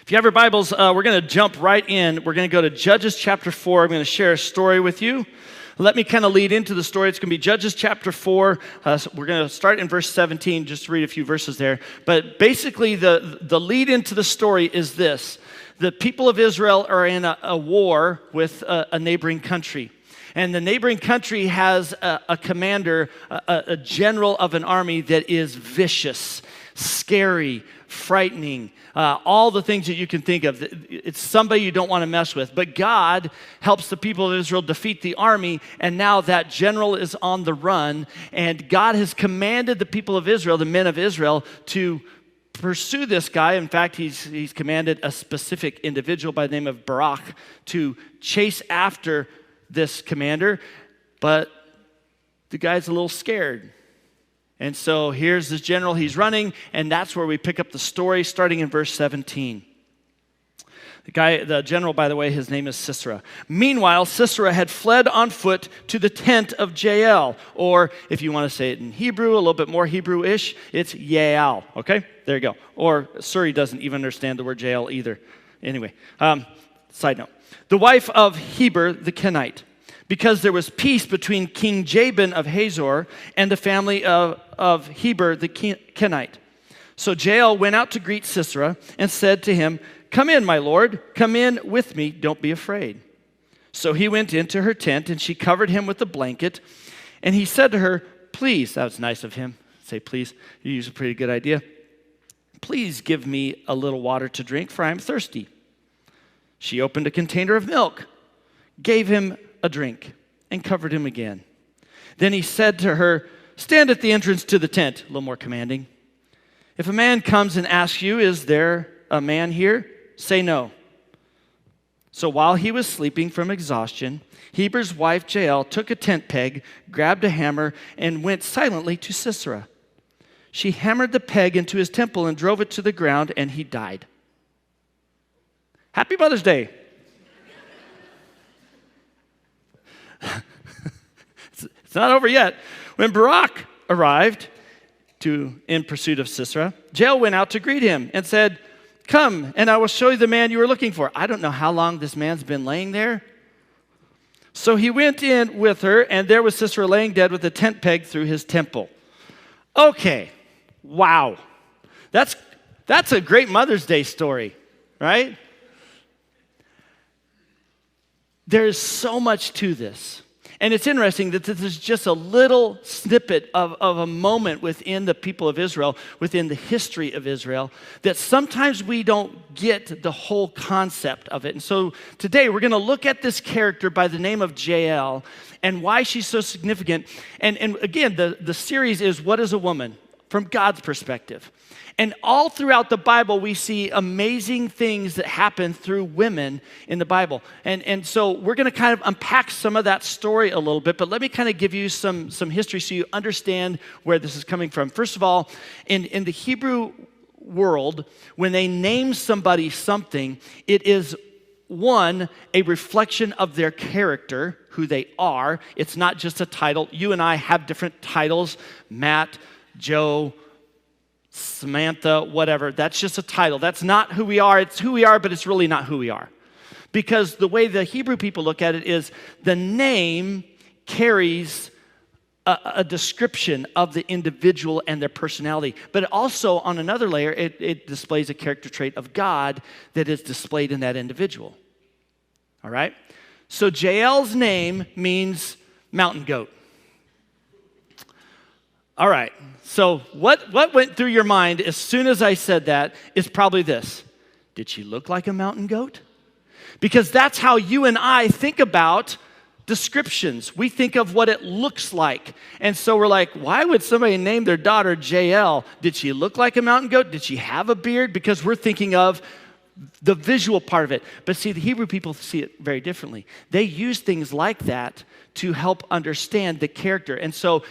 If you have your Bibles, we're going to jump right in. We're going to go to Judges chapter 4. I'm going to share a story with you. Let me kind of lead into the story. It's going to be Judges chapter 4. So we're going to start in verse 17, just to read a few verses there. But basically, the lead into the story is this. The people of Israel are in a war with a neighboring country. And the neighboring country has a commander, a general of an army that is vicious, scary, frightening, all the things that you can think of. It's somebody you don't want to mess with. But God helps the people of Israel defeat the army, and now that general is on the run, and God has commanded the people of Israel, the men of Israel, to pursue this guy. In fact, he's commanded a specific individual by the name of Barak to chase after this commander, but the guy's a little scared. And so here's this general, he's running, and that's where we pick up the story starting in verse 17. The general, by the way, his name is Sisera. Meanwhile, Sisera had fled on foot to the tent of Jael, or if you want to say it in Hebrew, a little bit more Hebrew-ish, it's Jael, okay? There you go. Or Suri doesn't even understand the word Jael either. Anyway, side note. The wife of Heber the Kenite, because there was peace between King Jabin of Hazor and the family of Heber the Kenite. So Jael went out to greet Sisera and said to him, "Come in, my lord, come in with me, don't be afraid." So he went into her tent, and she covered him with a blanket, and he said to her, "Please," that was nice of him, say please, you use a pretty good idea, "please give me a little water to drink, for I am thirsty." She opened a container of milk, gave him a drink, and covered him again. Then he said to her, "Stand at the entrance to the tent," a little more commanding. "If a man comes and asks you, 'Is there a man here?' say no." So while he was sleeping from exhaustion, Heber's wife Jael took a tent peg, grabbed a hammer, and went silently to Sisera. She hammered the peg into his temple and drove it to the ground, and he died. Happy Mother's Day. It's not over yet. When Barak arrived in pursuit of Sisera, Jael went out to greet him and said, "Come, and I will show you the man you were looking for." I don't know how long this man's been laying there. So he went in with her, and there was Sisera laying dead with a tent peg through his temple. Okay, wow. That's a great Mother's Day story, right? There's so much to this. And it's interesting that this is just a little snippet of a moment within the people of Israel, within the history of Israel, that sometimes we don't get the whole concept of it. And so today we're going to look at this character by the name of Jael and why she's so significant. And again, the series is What is a Woman? From God's perspective. And all throughout the Bible, we see amazing things that happen through women in the Bible. And so we're going to kind of unpack some of that story a little bit, but let me kind of give you some history so you understand where this is coming from. First of all, in the Hebrew world, when they name somebody something, it is one, a reflection of their character, who they are. It's not just a title. You and I have different titles, Matt, Joe, Samantha, whatever. That's just a title. That's not who we are. It's who we are, but it's really not who we are. Because the way the Hebrew people look at it is the name carries a description of the individual and their personality. But also, on another layer, it displays a character trait of God that is displayed in that individual. All right? So Jael's name means mountain goat. All right, so what went through your mind as soon as I said that is probably this. Did she look like a mountain goat? Because that's how you and I think about descriptions. We think of what it looks like. And so we're like, why would somebody name their daughter Jael? Did she look like a mountain goat? Did she have a beard? Because we're thinking of the visual part of it. But see, the Hebrew people see it very differently. They use things like that to help understand the character. And so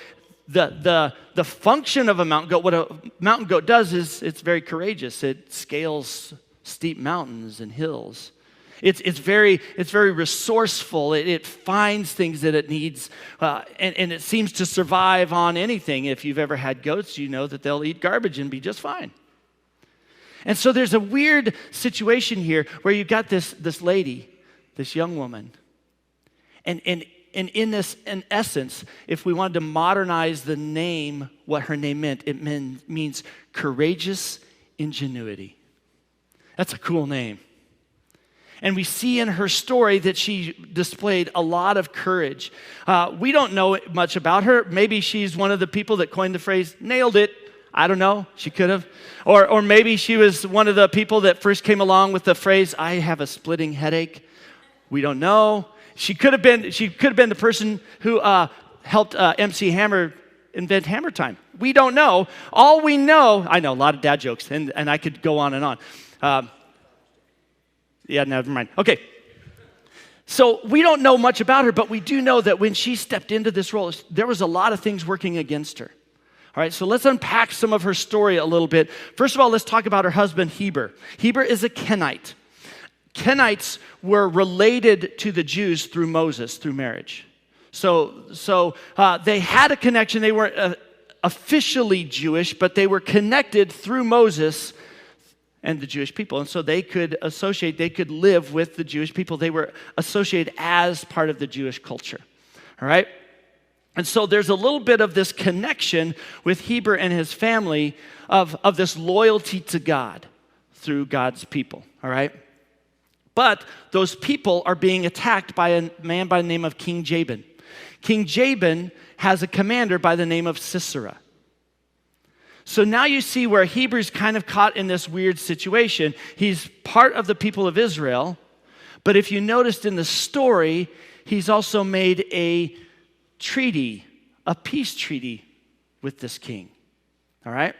the function of a mountain goat, what a mountain goat does is it's very courageous. It scales steep mountains and hills. It's very resourceful. It finds things that it needs, and it seems to survive on anything. If you've ever had goats, you know that they'll eat garbage and be just fine. And so there's a weird situation here where you've got this lady, this young woman. And in this, in essence, if we wanted to modernize the name, what her name meant, it means courageous ingenuity. That's a cool name. And we see in her story that she displayed a lot of courage. We don't know much about her. Maybe she's one of the people that coined the phrase, nailed it. I don't know. She could have. Or maybe she was one of the people that first came along with the phrase, I have a splitting headache. We don't know. She could have been the person who helped MC Hammer invent Hammer Time. We don't know. All we know, I know, a lot of dad jokes, and I could go on and on. Yeah, never mind. Okay. So we don't know much about her, but we do know that when she stepped into this role, there was a lot of things working against her. All right, so let's unpack some of her story a little bit. First of all, let's talk about her husband, Heber. Heber is a Kenite. Kenites were related to the Jews through Moses, through marriage. So they had a connection. They weren't officially Jewish, but they were connected through Moses and the Jewish people. And so they could associate, they could live with the Jewish people. They were associated as part of the Jewish culture. All right? And so there's a little bit of this connection with Heber and his family of this loyalty to God through God's people. All right? But those people are being attacked by a man by the name of King Jabin. King Jabin has a commander by the name of Sisera. So now you see where Heber's kind of caught in this weird situation. He's part of the people of Israel, but if you noticed in the story, he's also made a treaty, a peace treaty with this king. All right?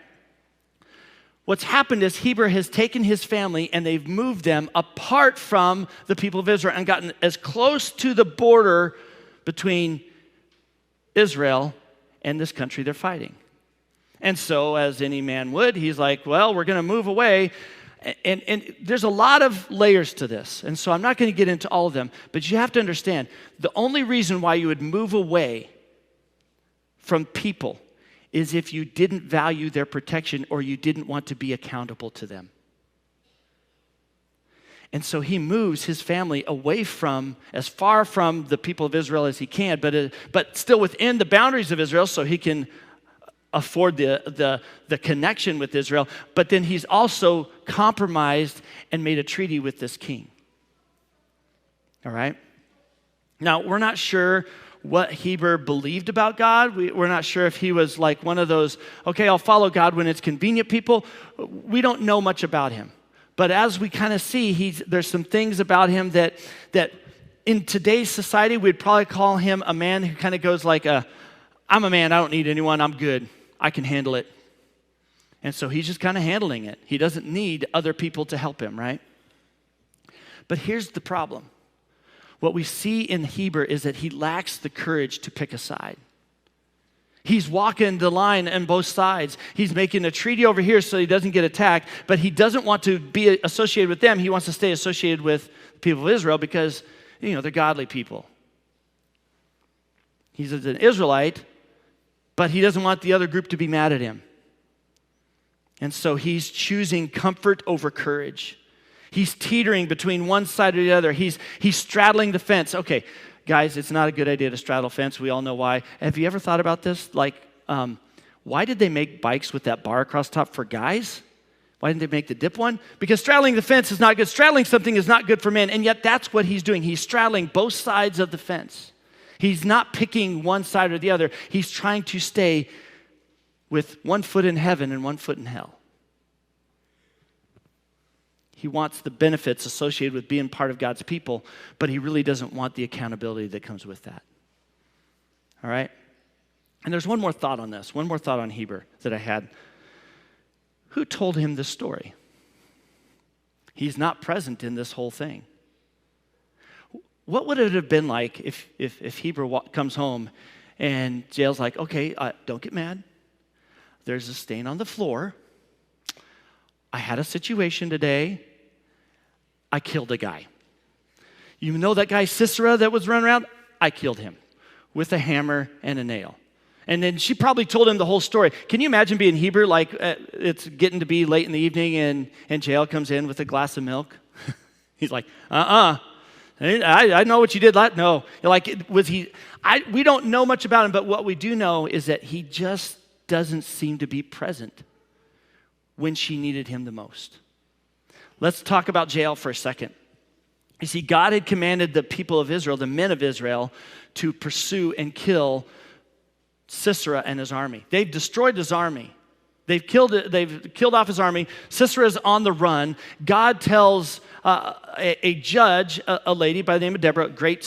What's happened is Heber has taken his family and they've moved them apart from the people of Israel and gotten as close to the border between Israel and this country they're fighting. And so, as any man would, he's like, well, we're going to move away. And there's a lot of layers to this. And so I'm not going to get into all of them. But you have to understand, the only reason why you would move away from people is if you didn't value their protection or you didn't want to be accountable to them. And so he moves his family away from, as far from the people of Israel as he can, but still within the boundaries of Israel so he can afford the connection with Israel. But then he's also compromised and made a treaty with this king. All right? Now, we're not sure what Heber believed about God. We're not sure if he was like one of those, okay, I'll follow God when it's convenient people. We don't know much about him. But as we kind of see, there's some things about him that in today's society, we'd probably call him a man who kind of goes like, I'm a man, I don't need anyone, I'm good. I can handle it. And so he's just kind of handling it. He doesn't need other people to help him, right? But here's the problem. What we see in Heber is that he lacks the courage to pick a side. He's walking the line on both sides. He's making a treaty over here so he doesn't get attacked, but he doesn't want to be associated with them. He wants to stay associated with the people of Israel because, they're godly people. He's an Israelite, but he doesn't want the other group to be mad at him. And so he's choosing comfort over courage. He's teetering between one side or the other. He's straddling the fence. Okay, guys, it's not a good idea to straddle fence. We all know why. Have you ever thought about this? Like, why did they make bikes with that bar across top for guys? Why didn't they make the dip one? Because straddling the fence is not good. Straddling something is not good for men, and yet that's what he's doing. He's straddling both sides of the fence. He's not picking one side or the other. He's trying to stay with one foot in heaven and one foot in hell. He wants the benefits associated with being part of God's people, but he really doesn't want the accountability that comes with that. All right? And there's one more thought on this, one more thought on Heber that I had. Who told him this story? He's not present in this whole thing. What would it have been like if Heber comes home and Jael's like, okay, don't get mad. There's a stain on the floor. I had a situation today. I killed a guy. You know that guy Sisera that was running around? I killed him with a hammer and a nail. And then she probably told him the whole story. Can you imagine being Hebrew, like it's getting to be late in the evening and Jael comes in with a glass of milk? He's like, I know what you did. No. Like, was he? We don't know much about him, but what we do know is that he just doesn't seem to be present when she needed him the most. Let's talk about Jael for a second. You see, God had commanded the people of Israel, the men of Israel, to pursue and kill Sisera and his army. They've destroyed his army. They've killed off his army. Sisera's on the run. God tells a judge, a lady by the name of Deborah, great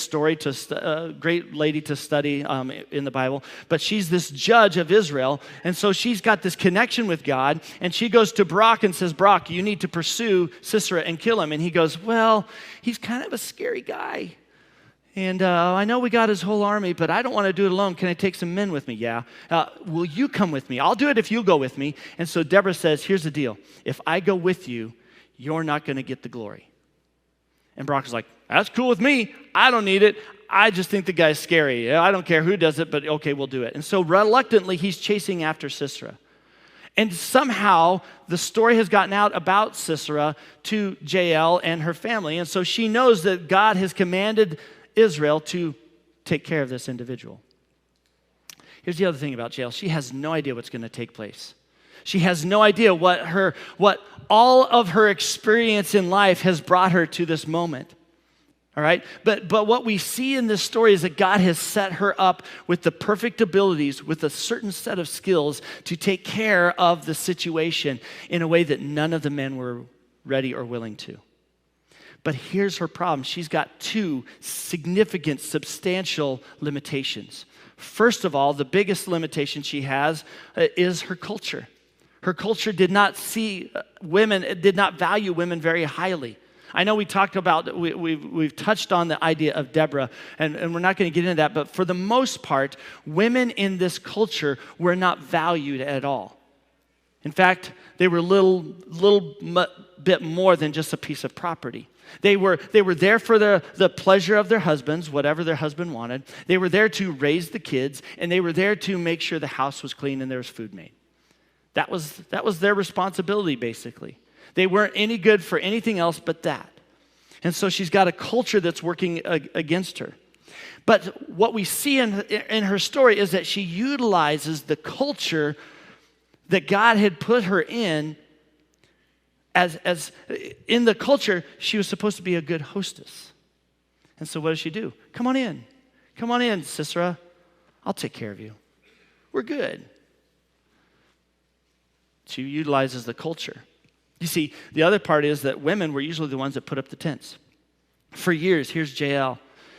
lady to study in the Bible, but she's this judge of Israel, and so she's got this connection with God, and she goes to Barak and says, Barak, you need to pursue Sisera and kill him. And he goes, well, he's kind of a scary guy. And I know we got his whole army, but I don't want to do it alone. Can I take some men with me? Yeah. Will you come with me? I'll do it if you go with me. And so Deborah says, here's the deal. If I go with you, you're not going to get the glory. And Barak is like, that's cool with me. I don't need it. I just think the guy's scary. I don't care who does it, but okay, we'll do it. And so reluctantly, he's chasing after Sisera. And somehow the story has gotten out about Sisera to Jael and her family. And so she knows that God has commanded Israel to take care of this individual. Here's the other thing about Jael. She has no idea what's going to take place. She has no idea what all of her experience in life has brought her to this moment. All right? But what we see in this story is that God has set her up with the perfect abilities, with a certain set of skills to take care of the situation in a way that none of the men were ready or willing to. But here's her problem. She's got two significant, substantial limitations. First of all, the biggest limitation she has is her culture. Her culture did not see women, did not value women very highly. I know we talked about, we've touched on the idea of Deborah, and we're not going to get into that, but for the most part, women in this culture were not valued at all. In fact, they were a little bit more than just a piece of property. They were there for the pleasure of their husbands, whatever their husband wanted. They were there to raise the kids, and they were there to make sure the house was clean and there was food made. That was their responsibility, basically. They weren't any good for anything else but that. And so she's got a culture that's working against her. But what we see in her story is that she utilizes the culture that God had put her in. As in the culture, she was supposed to be a good hostess. And so what does she do? Come on in, Sisera. I'll take care of you. We're good. She utilizes the culture. You see, the other part is that women were usually the ones that put up the tents. For years, here's Jael.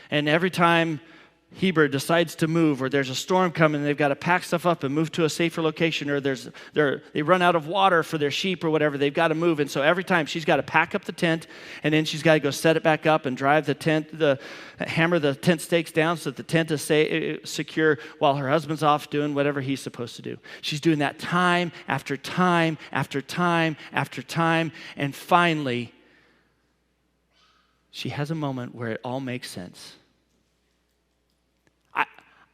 And every time Heber decides to move, or there's a storm coming, and they've got to pack stuff up and move to a safer location, or they run out of water for their sheep or whatever, they've got to move. And so every time she's got to pack up the tent, and then she's got to go set it back up and drive the tent, hammer the tent stakes down so that the tent is secure while her husband's off doing whatever he's supposed to do. She's doing that time after time after time after time, and finally, she has a moment where it all makes sense.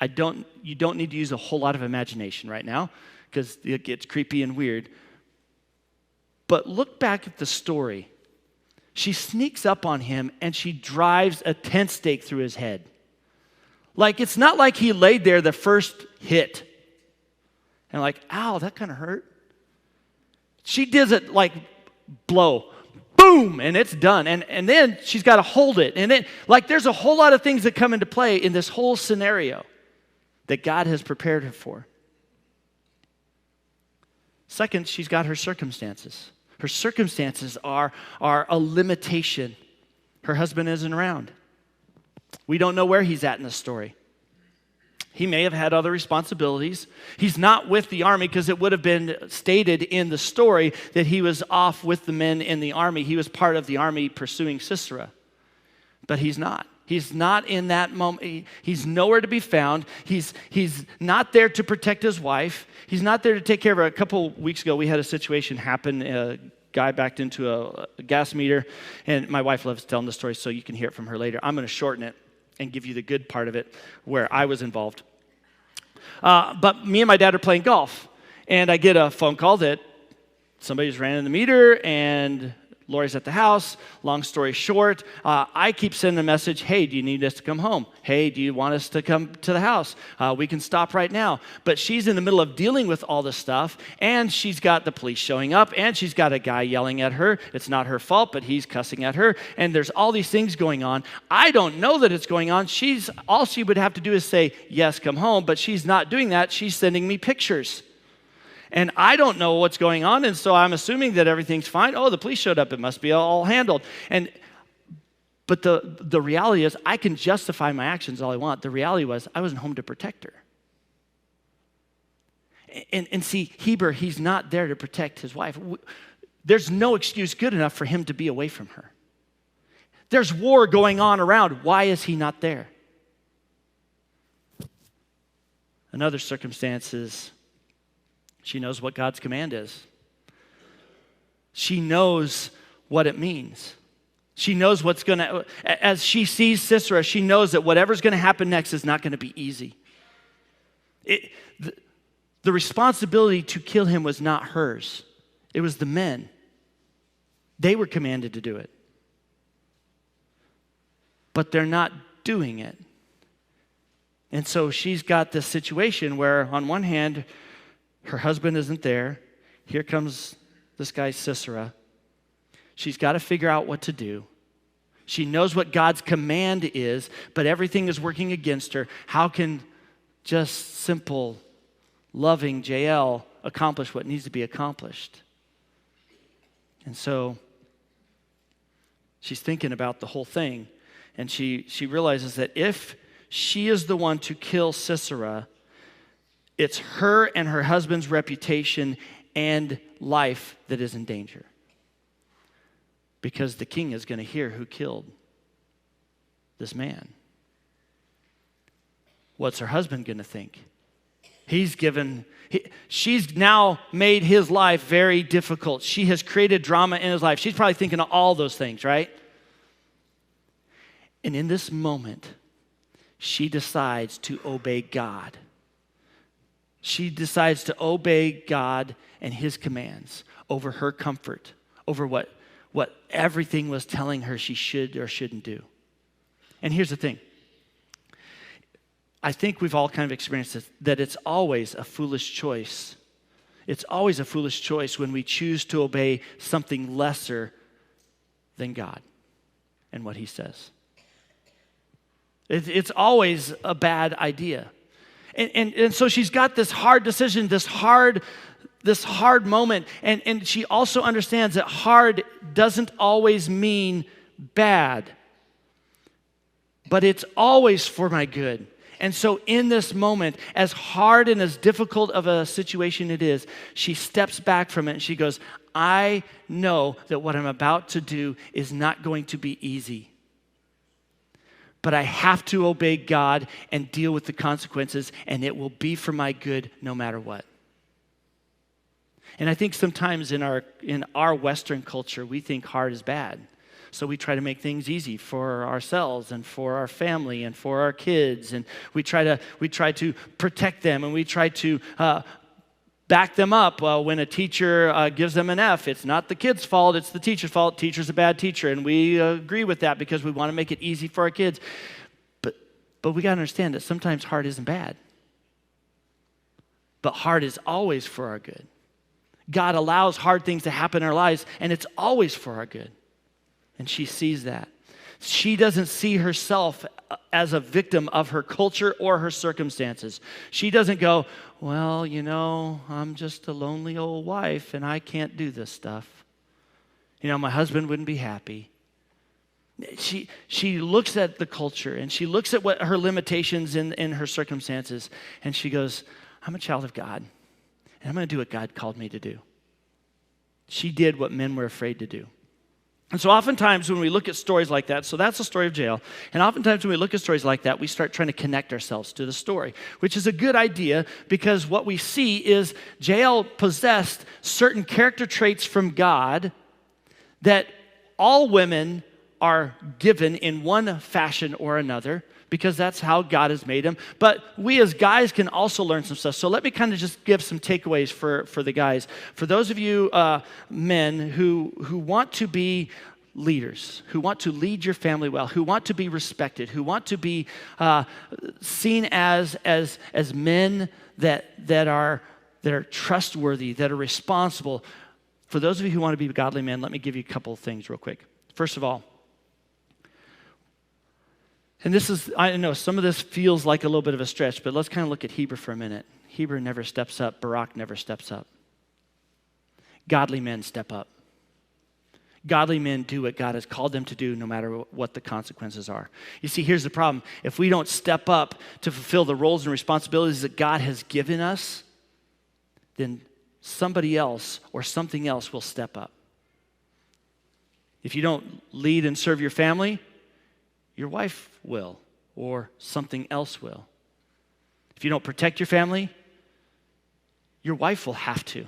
You don't need to use a whole lot of imagination right now because it gets creepy and weird. But look back at the story. She sneaks up on him and she drives a tent stake through his head. Like, it's not like he laid there the first hit and like, ow, that kind of hurt. She does it like blow, boom, and it's done. And then she's got to hold it. And then, like, there's a whole lot of things that come into play in this whole scenario that God has prepared her for. Second, she's got her circumstances. Her circumstances are a limitation. Her husband isn't around. We don't know where he's at in the story. He may have had other responsibilities. He's not with the army because it would have been stated in the story that he was off with the men in the army. He was part of the army pursuing Sisera. But he's not. He's not in that moment. He's nowhere to be found. He's not there to protect his wife. He's not there to take care of her. A couple weeks ago, we had a situation happen. A guy backed into a gas meter, and my wife loves telling the story, so you can hear it from her later. I'm going to shorten it and give you the good part of it where I was involved. But me and my dad are playing golf, and I get a phone call that somebody's ran in the meter, and Lori's at the house. Long story short, I keep sending a message, hey, do you need us to come home? Hey, do you want us to come to the house? We can stop right now. But she's in the middle of dealing with all this stuff, and she's got the police showing up, and she's got a guy yelling at her. It's not her fault, but he's cussing at her, and there's all these things going on. I don't know that it's going on. All she would have to do is say, yes, come home, but she's not doing that. She's sending me pictures. And I don't know what's going on, and so I'm assuming that everything's fine. Oh, the police showed up. It must be all handled. But the reality is, I can justify my actions all I want. The reality was, I wasn't home to protect her. And see, Heber, he's not there to protect his wife. There's no excuse good enough for him to be away from her. There's war going on around. Why is he not there? Another circumstance is, she knows what God's command is. She knows what it means. She knows what's going to, as she sees Sisera, she knows that whatever's going to happen next is not going to be easy. The responsibility to kill him was not hers. It was the men. They were commanded to do it. But they're not doing it. And so she's got this situation where, on one hand, her husband isn't there. Here comes this guy, Sisera. She's got to figure out what to do. She knows what God's command is, but everything is working against her. How can just simple, loving Jael accomplish what needs to be accomplished? And so she's thinking about the whole thing, and she realizes that if she is the one to kill Sisera, it's her and her husband's reputation and life that is in danger. Because the king is going to hear who killed this man. What's her husband going to think? She's now made his life very difficult. She has created drama in his life. She's probably thinking of all those things, right? And in this moment, she decides to obey God. She decides to obey God and his commands over her comfort, over what everything was telling her she should or shouldn't do. And here's the thing. I think we've all kind of experienced this, that it's always a foolish choice. It's always a foolish choice when we choose to obey something lesser than God and what he says. It's always a bad idea. And so she's got this hard decision, this hard moment. And she also understands that hard doesn't always mean bad, but it's always for my good. And so in this moment, as hard and as difficult of a situation it is, she steps back from it and she goes, I know that what I'm about to do is not going to be easy. But I have to obey God and deal with the consequences, and it will be for my good no matter what. And I think sometimes in our Western culture, we think hard is bad. So we try to make things easy for ourselves and for our family and for our kids, and we try to protect them, and we try to back them up. When a teacher gives them an F, it's not the kid's fault, it's the teacher's fault. Teacher's a bad teacher, and we agree with that because we want to make it easy for our kids. But we got to understand that sometimes hard isn't bad. But hard is always for our good. God allows hard things to happen in our lives, and it's always for our good. And she sees that. She doesn't see herself as a victim of her culture or her circumstances. She doesn't go, well, I'm just a lonely old wife and I can't do this stuff. My husband wouldn't be happy. She looks at the culture and she looks at what her limitations in her circumstances, and she goes, I'm a child of God, and I'm going to do what God called me to do. She did what men were afraid to do. And so oftentimes when we look at stories like that, so that's the story of Jael, and oftentimes when we look at stories like that, we start trying to connect ourselves to the story, which is a good idea because what we see is Jael possessed certain character traits from God that all women are given in one fashion or another, because that's how God has made them. But we as guys can also learn some stuff. So let me kind of just give some takeaways for the guys. For those of you men who want to be leaders, who want to lead your family well, who want to be respected, who want to be seen as men that are trustworthy, that are responsible. For those of you who want to be godly men, let me give you a couple of things real quick. First of all, and this is, I know some of this feels like a little bit of a stretch, but let's kind of look at Heber for a minute. Heber never steps up. Barak never steps up. Godly men step up. Godly men do what God has called them to do, no matter what the consequences are. You see, here's the problem. If we don't step up to fulfill the roles and responsibilities that God has given us, then somebody else or something else will step up. If you don't lead and serve your family, your wife will, or something else will. If you don't protect your family, your wife will have to,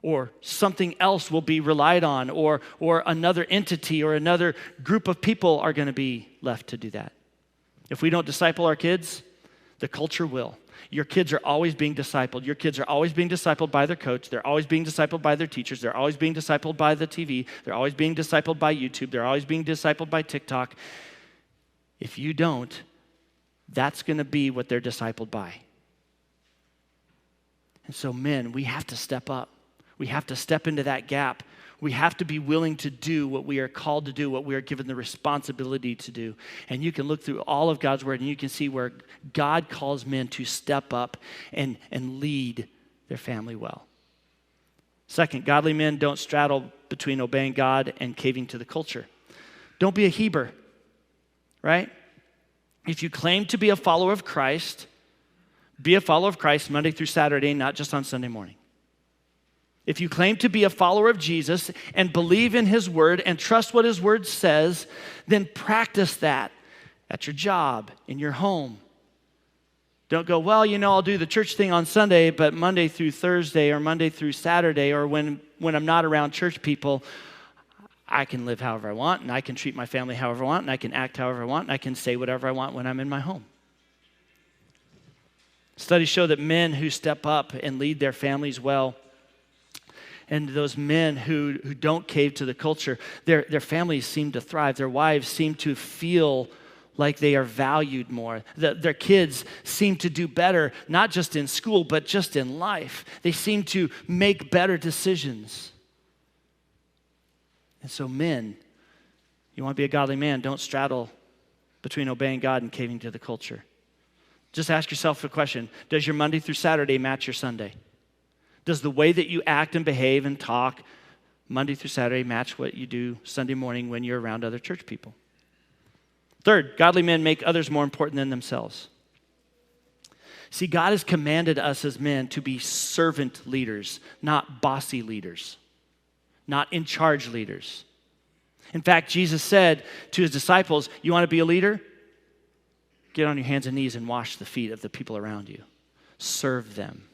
or something else will be relied on, or another entity or another group of people are going to be left to do that. If we don't disciple our kids, the culture will. Your kids are always being discipled. Your kids are always being discipled by their coach. They're always being discipled by their teachers. They're always being discipled by the TV. They're always being discipled by YouTube. They're always being discipled by TikTok. If you don't, that's going to be what they're discipled by. And so men, we have to step up. We have to step into that gap. We have to be willing to do what we are called to do, what we are given the responsibility to do. And you can look through all of God's word and you can see where God calls men to step up and lead their family well. Second, godly men don't straddle between obeying God and caving to the culture. Don't be a Heber. Right? If you claim to be a follower of Christ, be a follower of Christ Monday through Saturday, not just on Sunday morning. If you claim to be a follower of Jesus and believe in his word and trust what his word says, then practice that at your job, in your home. Don't go, well, I'll do the church thing on Sunday, but Monday through Thursday or Monday through Saturday or when I'm not around church people, I can live however I want, and I can treat my family however I want, and I can act however I want, and I can say whatever I want when I'm in my home. Studies show that men who step up and lead their families well, and those men who don't cave to the culture, their families seem to thrive. Their wives seem to feel like they are valued more. Their kids seem to do better, not just in school, but just in life. They seem to make better decisions. And so men, you want to be a godly man, don't straddle between obeying God and caving to the culture. Just ask yourself a question. Does your Monday through Saturday match your Sunday? Does the way that you act and behave and talk Monday through Saturday match what you do Sunday morning when you're around other church people? Third, godly men make others more important than themselves. See, God has commanded us as men to be servant leaders, not bossy leaders. Not in charge leaders. In fact, Jesus said to his disciples, you want to be a leader? Get on your hands and knees and wash the feet of the people around you. Serve them.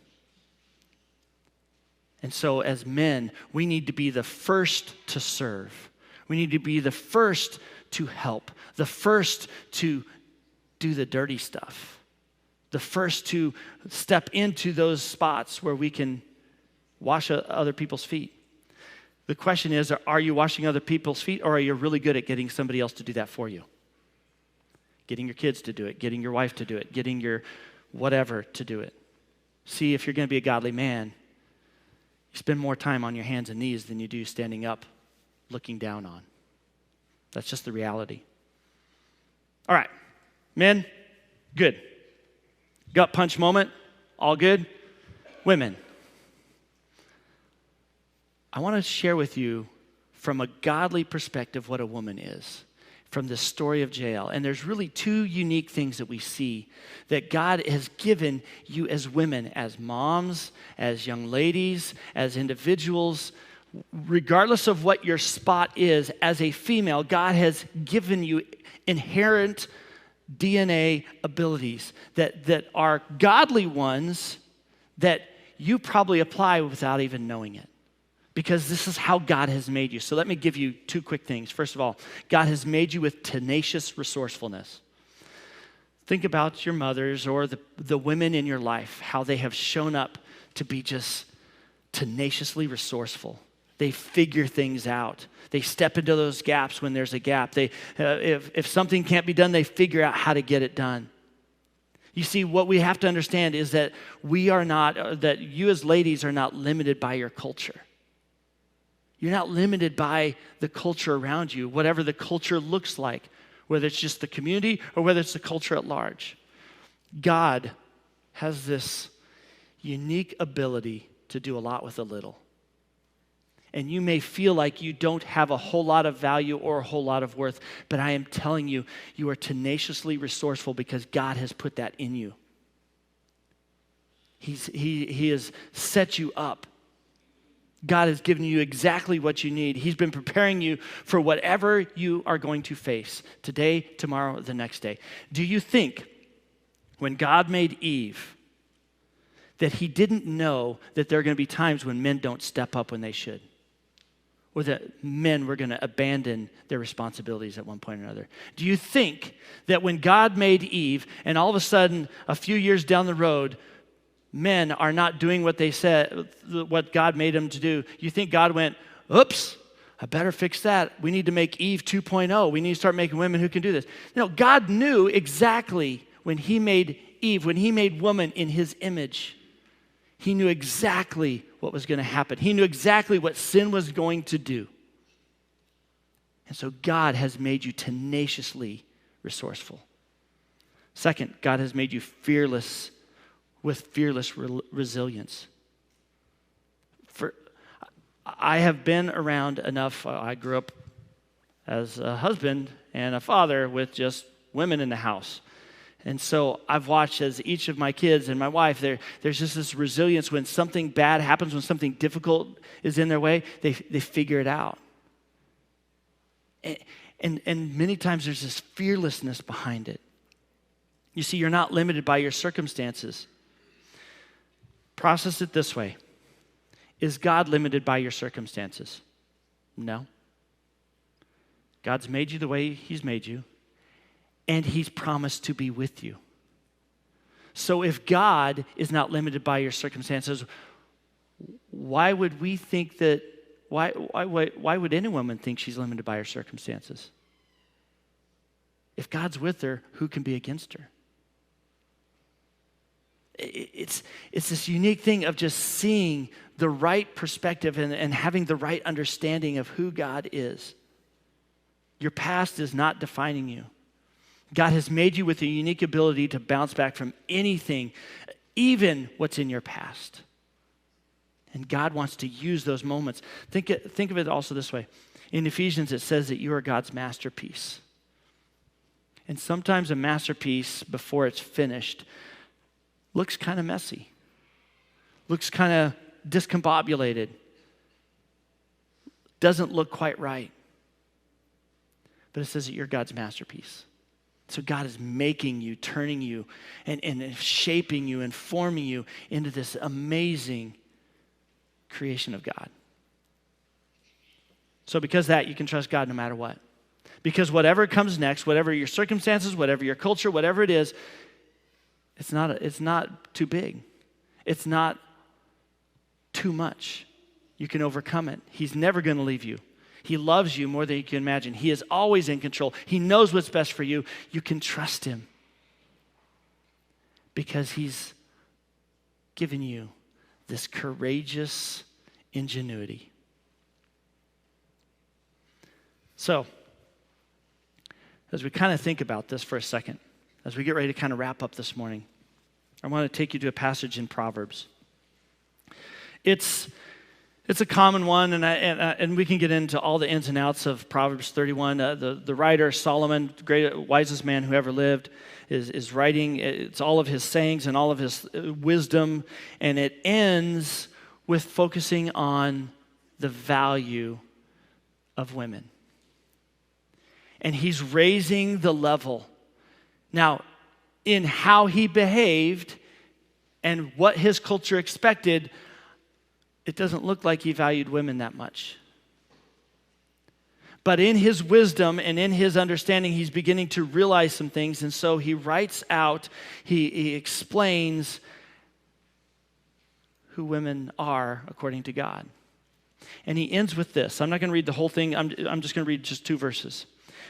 And so as men, we need to be the first to serve. We need to be the first to help, the first to do the dirty stuff, the first to step into those spots where we can wash other people's feet. The question is, are you washing other people's feet, or are you really good at getting somebody else to do that for you? Getting your kids to do it, getting your wife to do it, getting your whatever to do it. See, if you're going to be a godly man, you spend more time on your hands and knees than you do standing up, looking down on. That's just the reality. All right, men, good. Gut punch moment, all good. Women, I want to share with you from a godly perspective what a woman is from the story of Jael. And there's really two unique things that we see that God has given you as women, as moms, as young ladies, as individuals. Regardless of what your spot is, as a female, God has given you inherent DNA abilities that are godly ones that you probably apply without even knowing it. because this is how God has made you. So let me give you two quick things. First of all, God has made you with tenacious resourcefulness. Think about your mothers or the women in your life, how they have shown up to be just tenaciously resourceful. They figure things out. They step into those gaps when there's a gap. If something can't be done, they figure out how to get it done. You see, what we have to understand is that that you as ladies are not limited by your culture. You're not limited by the culture around you, whatever the culture looks like, whether it's just the community or whether it's the culture at large. God has this unique ability to do a lot with a little. And you may feel like you don't have a whole lot of value or a whole lot of worth, but I am telling you, you are tenaciously resourceful because God has put that in you. He has set you up. God has given you exactly what you need. He's been preparing you for whatever you are going to face today, tomorrow, the next day. Do you think when God made Eve that he didn't know that there are going to be times when men don't step up when they should? Or that men were going to abandon their responsibilities at one point or another? Do you think that when God made Eve and all of a sudden a few years down the road men are not doing what they said, what God made them to do, you think God went, oops, I better fix that. We need to make Eve 2.0. We need to start making women who can do this. No, God knew exactly when he made Eve, when he made woman in his image, he knew exactly what was going to happen. He knew exactly what sin was going to do. And so God has made you tenaciously resourceful. Second, God has made you fearless with fearless resilience. I have been around enough. I grew up as a husband and a father with just women in the house. And so I've watched as each of my kids and my wife, there's just this resilience when something bad happens, when something difficult is in their way, they figure it out. And many times there's this fearlessness behind it. You see, you're not limited by your circumstances. Process it this way. Is God limited by your circumstances? No. God's made you the way he's made you. And he's promised to be with you. So if God is not limited by your circumstances, why would we think that, why would any woman think she's limited by her circumstances? If God's with her, who can be against her? It's this unique thing of just seeing the right perspective and having the right understanding of who God is. Your past is not defining you. God has made you with a unique ability to bounce back from anything, even what's in your past. And God wants to use those moments. Think of it also this way. In Ephesians, it says that you are God's masterpiece. And sometimes a masterpiece, before it's finished, looks kind of messy, looks kind of discombobulated, doesn't look quite right. But it says that you're God's masterpiece. So God is making you, turning you, and shaping you and forming you into this amazing creation of God. So because of that, you can trust God no matter what. Because whatever comes next, whatever your circumstances, whatever your culture, whatever it is, it's not too big. It's not too much. You can overcome it. He's never going to leave you. He loves you more than you can imagine. He is always in control. He knows what's best for you. You can trust him because he's given you this courageous ingenuity. So, as we kind of think about this for a second, as we get ready to kind of wrap up this morning, I want to take you to a passage in Proverbs. It's a common one, and we can get into all the ins and outs of Proverbs 31. The writer, Solomon, wisest man who ever lived, is writing. It's all of his sayings and all of his wisdom, and it ends with focusing on the value of women. And he's raising the level. Now, in how he behaved and what his culture expected, it doesn't look like he valued women that much. But in his wisdom and in his understanding, he's beginning to realize some things. And so he writes out, he explains who women are according to God. And he ends with this. I'm not going to read the whole thing. I'm just going to read just 2 verses.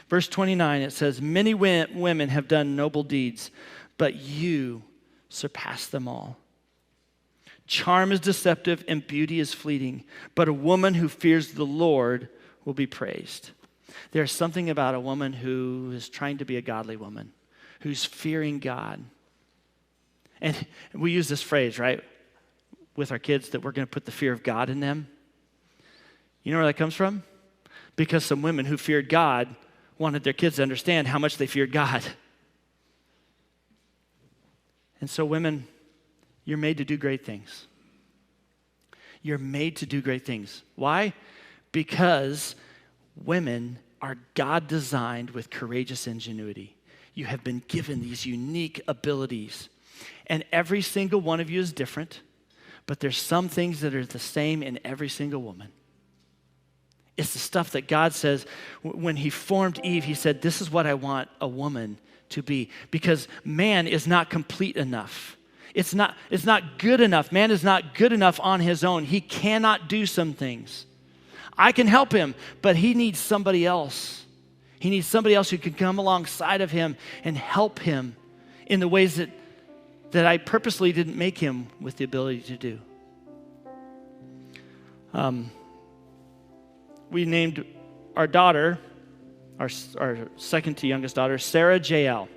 Verse 29, it says, many women have done noble deeds, but you surpass them all. Charm is deceptive and beauty is fleeting, but a woman who fears the Lord will be praised. There's something about a woman who is trying to be a godly woman, who's fearing God. And we use this phrase, right, with our kids, that we're going to put the fear of God in them. You know where that comes from? Because some women who feared God wanted their kids to understand how much they feared God. And so women, you're made to do great things. You're made to do great things. Why? Because women are God-designed with courageous ingenuity. You have been given these unique abilities. And every single one of you is different, but there's some things that are the same in every single woman. It's the stuff that God says, when he formed Eve, he said, this is what I want a woman to be. Because man is not complete enough. It's not good enough. Man is not good enough on his own. He cannot do some things. I can help him, but he needs somebody else. He needs somebody else who can come alongside of him and help him in the ways that I purposely didn't make him with the ability to do. We named our daughter, our second to youngest daughter, Sarah Jael.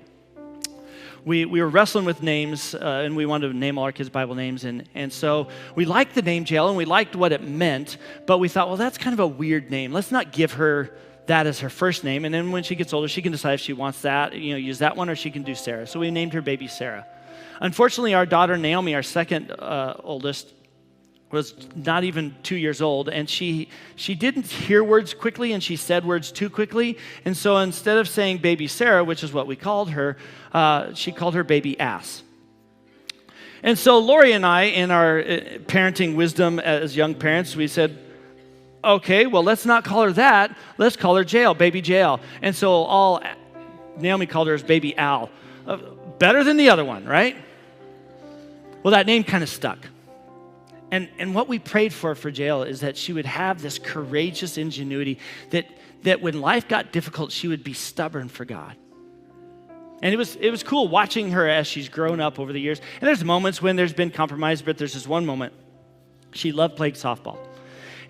We were wrestling with names, and we wanted to name all our kids' Bible names. And so we liked the name Jael, and we liked what it meant, but we thought, well, that's kind of a weird name. Let's not give her that as her first name. And then when she gets older, she can decide if she wants that, use that one, or she can do Sarah. So we named her baby Sarah. Unfortunately, our daughter Naomi, our second oldest, was not even 2 years old, and she didn't hear words quickly, and she said words too quickly. And so instead of saying baby Sarah, which is what we called her, she called her baby ass. And so Lori and I, in our parenting wisdom as young parents, we said, okay, well, let's not call her that. Let's call her Jael, baby Jael. And so Naomi called her as baby Al. Better than the other one, right? Well, that name kind of stuck. And what we prayed for Jael is that she would have this courageous ingenuity, that when life got difficult, she would be stubborn for God. And it was cool watching her as she's grown up over the years. And there's moments when there's been compromise, but there's this one moment. She loved playing softball.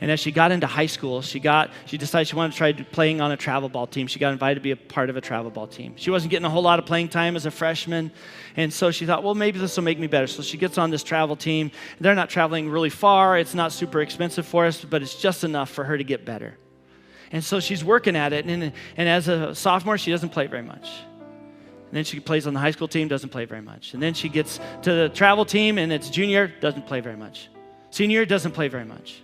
And as she got into high school, she decided she wanted to try playing on a travel ball team. She got invited to be a part of a travel ball team. She wasn't getting a whole lot of playing time as a freshman. And so she thought, well, maybe this will make me better. So she gets on this travel team. They're not traveling really far. It's not super expensive for us, but it's just enough for her to get better. And so she's working at it. And as a sophomore, she doesn't play very much. And then she plays on the high school team, doesn't play very much. And then she gets to the travel team, and it's junior, doesn't play very much. Senior, doesn't play very much.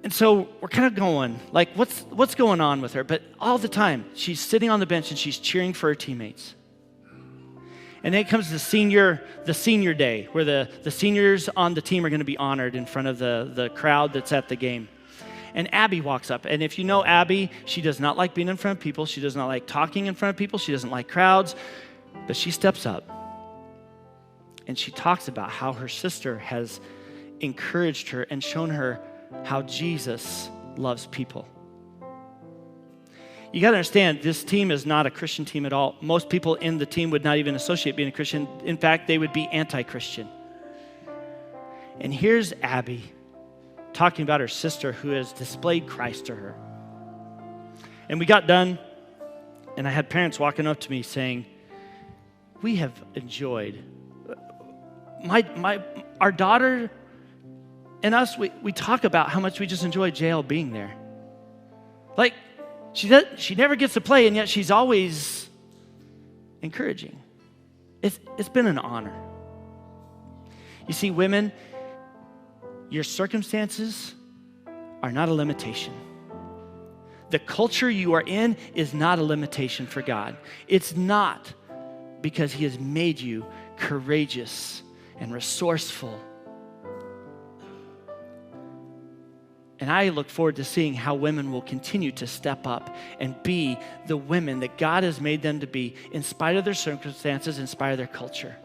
And so we're kind of going, like, what's going on with her? But all the time, she's sitting on the bench and she's cheering for her teammates. And then it comes the senior day, where the seniors on the team are going to be honored in front of the crowd that's at the game. And Abby walks up. And if you know Abby, she does not like being in front of people. She does not like talking in front of people. She doesn't like crowds. But she steps up. And she talks about how her sister has encouraged her and shown her how Jesus loves people. You got to understand, this team is not a Christian team at all. Most people in the team would not even associate being a Christian. In fact, they would be anti-Christian. And here's Abby talking about her sister who has displayed Christ to her. And we got done, and I had parents walking up to me saying, we have enjoyed, our daughter and us, we talk about how much we just enjoy Jael being there. Like, she never gets to play, and yet she's always encouraging. It's been an honor. You see, women, your circumstances are not a limitation. The culture you are in is not a limitation for God. It's not, because he has made you courageous and resourceful And I look forward to seeing how women will continue to step up and be the women that God has made them to be in spite of their circumstances, in spite of their culture.